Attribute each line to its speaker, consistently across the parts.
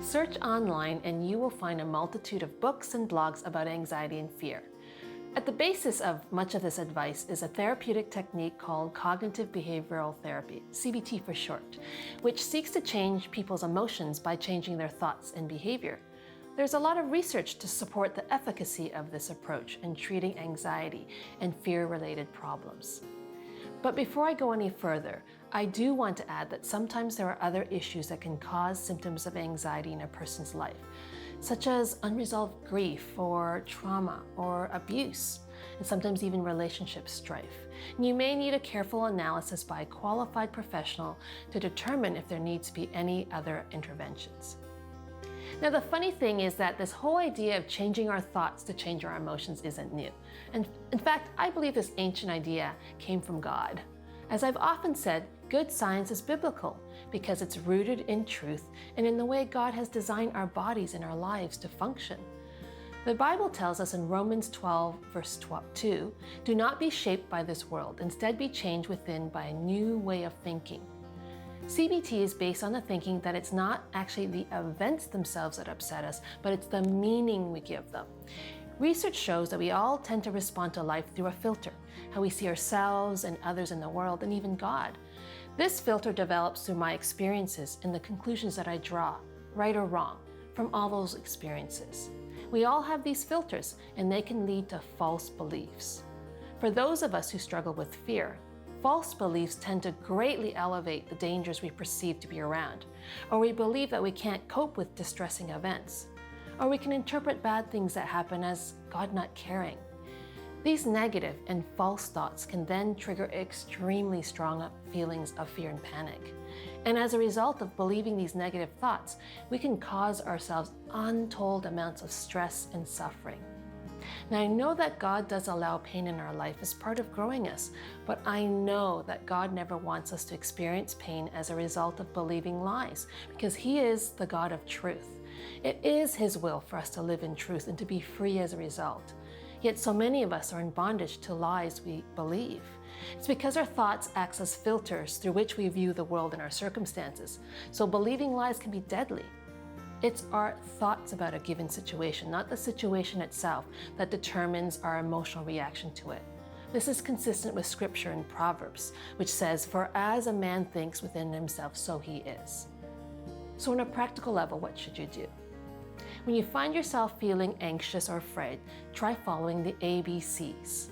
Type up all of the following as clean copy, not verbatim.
Speaker 1: Search online and you will find a multitude of books and blogs about anxiety and fear. At the basis of much of this advice is a therapeutic technique called cognitive behavioral therapy, CBT for short, which seeks to change people's emotions by changing their thoughts and behavior. There's a lot of research to support the efficacy of this approach in treating anxiety and fear-related problems. But before I go any further, I do want to add that sometimes there are other issues that can cause symptoms of anxiety in a person's life, such as unresolved grief or trauma or abuse, and sometimes even relationship strife. And you may need a careful analysis by a qualified professional to determine if there needs to be any other interventions. Now, the funny thing is that this whole idea of changing our thoughts to change our emotions isn't new. And in fact, I believe this ancient idea came from God. As I've often said, good science is biblical because it's rooted in truth and in the way God has designed our bodies and our lives to function. The Bible tells us in Romans 12, verse 2, "Do not be shaped by this world, instead be changed within by a new way of thinking." CBT is based on the thinking that it's not actually the events themselves that upset us, but it's the meaning we give them. Research shows that we all tend to respond to life through a filter, how we see ourselves and others in the world and even God. This filter develops through my experiences and the conclusions that I draw, right or wrong, from all those experiences. We all have these filters, and they can lead to false beliefs. For those of us who struggle with fear, false beliefs tend to greatly elevate the dangers we perceive to be around, or we believe that we can't cope with distressing events, or we can interpret bad things that happen as God not caring. These negative and false thoughts can then trigger extremely strong feelings of fear and panic. And as a result of believing these negative thoughts, we can cause ourselves untold amounts of stress and suffering. Now, I know that God does allow pain in our life as part of growing us, but I know that God never wants us to experience pain as a result of believing lies, because He is the God of truth. It is His will for us to live in truth and to be free as a result. Yet so many of us are in bondage to lies we believe. It's because our thoughts act as filters through which we view the world and our circumstances, so believing lies can be deadly. It's our thoughts about a given situation, not the situation itself, that determines our emotional reaction to it. This is consistent with Scripture in Proverbs, which says, "For as a man thinks within himself, so he is." So on a practical level, what should you do? When you find yourself feeling anxious or afraid, try following the ABCs.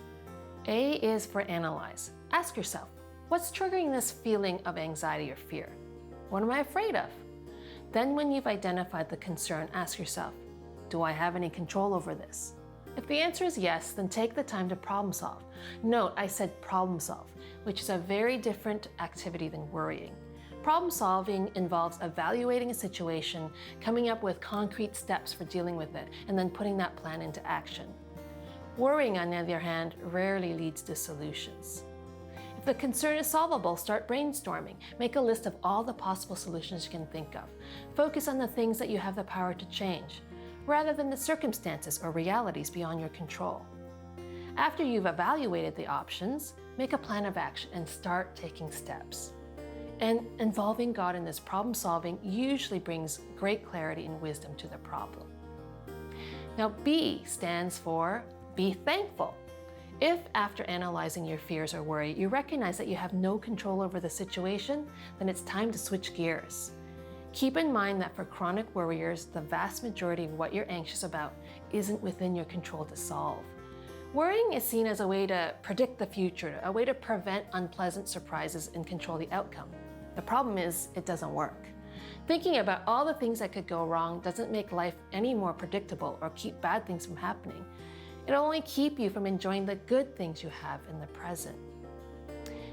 Speaker 1: A is for analyze. Ask yourself, what's triggering this feeling of anxiety or fear? What am I afraid of? Then when you've identified the concern, ask yourself, do I have any control over this? If the answer is yes, then take the time to problem solve. Note, I said problem solve, which is a very different activity than worrying. Problem solving involves evaluating a situation, coming up with concrete steps for dealing with it, and then putting that plan into action. Worrying, on the other hand, rarely leads to solutions. If the concern is solvable, start brainstorming. Make a list of all the possible solutions you can think of. Focus on the things that you have the power to change, rather than the circumstances or realities beyond your control. After you've evaluated the options, make a plan of action and start taking steps. And involving God in this problem solving usually brings great clarity and wisdom to the problem. Now, B stands for be thankful. If after analyzing your fears or worry, you recognize that you have no control over the situation, then it's time to switch gears. Keep in mind that for chronic worriers, the vast majority of what you're anxious about isn't within your control to solve. Worrying is seen as a way to predict the future, a way to prevent unpleasant surprises and control the outcome. The problem is, it doesn't work. Thinking about all the things that could go wrong doesn't make life any more predictable or keep bad things from happening. It'll only keep you from enjoying the good things you have in the present.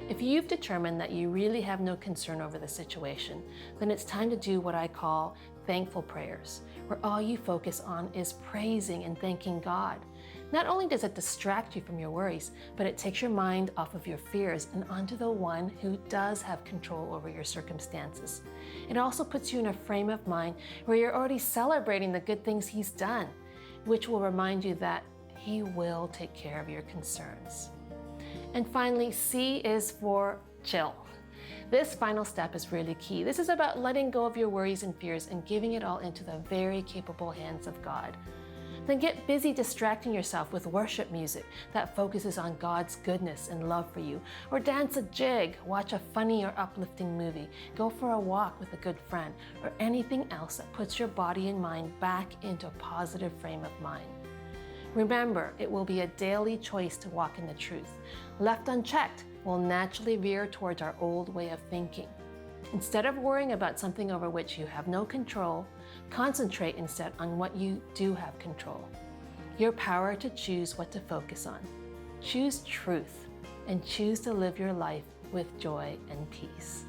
Speaker 1: If you've determined that you really have no concern over the situation, then it's time to do what I call thankful prayers, where all you focus on is praising and thanking God. Not only does it distract you from your worries, but it takes your mind off of your fears and onto the one who does have control over your circumstances. It also puts you in a frame of mind where you're already celebrating the good things He's done, which will remind you that He will take care of your concerns. And finally, C is for chill. This final step is really key. This is about letting go of your worries and fears and giving it all into the very capable hands of God. Then get busy distracting yourself with worship music that focuses on God's goodness and love for you. Or dance a jig, watch a funny or uplifting movie, go for a walk with a good friend, or anything else that puts your body and mind back into a positive frame of mind. Remember, it will be a daily choice to walk in the truth. Left unchecked, we'll naturally veer towards our old way of thinking. Instead of worrying about something over which you have no control, concentrate instead on what you do have control. Your power to choose what to focus on. Choose truth and choose to live your life with joy and peace.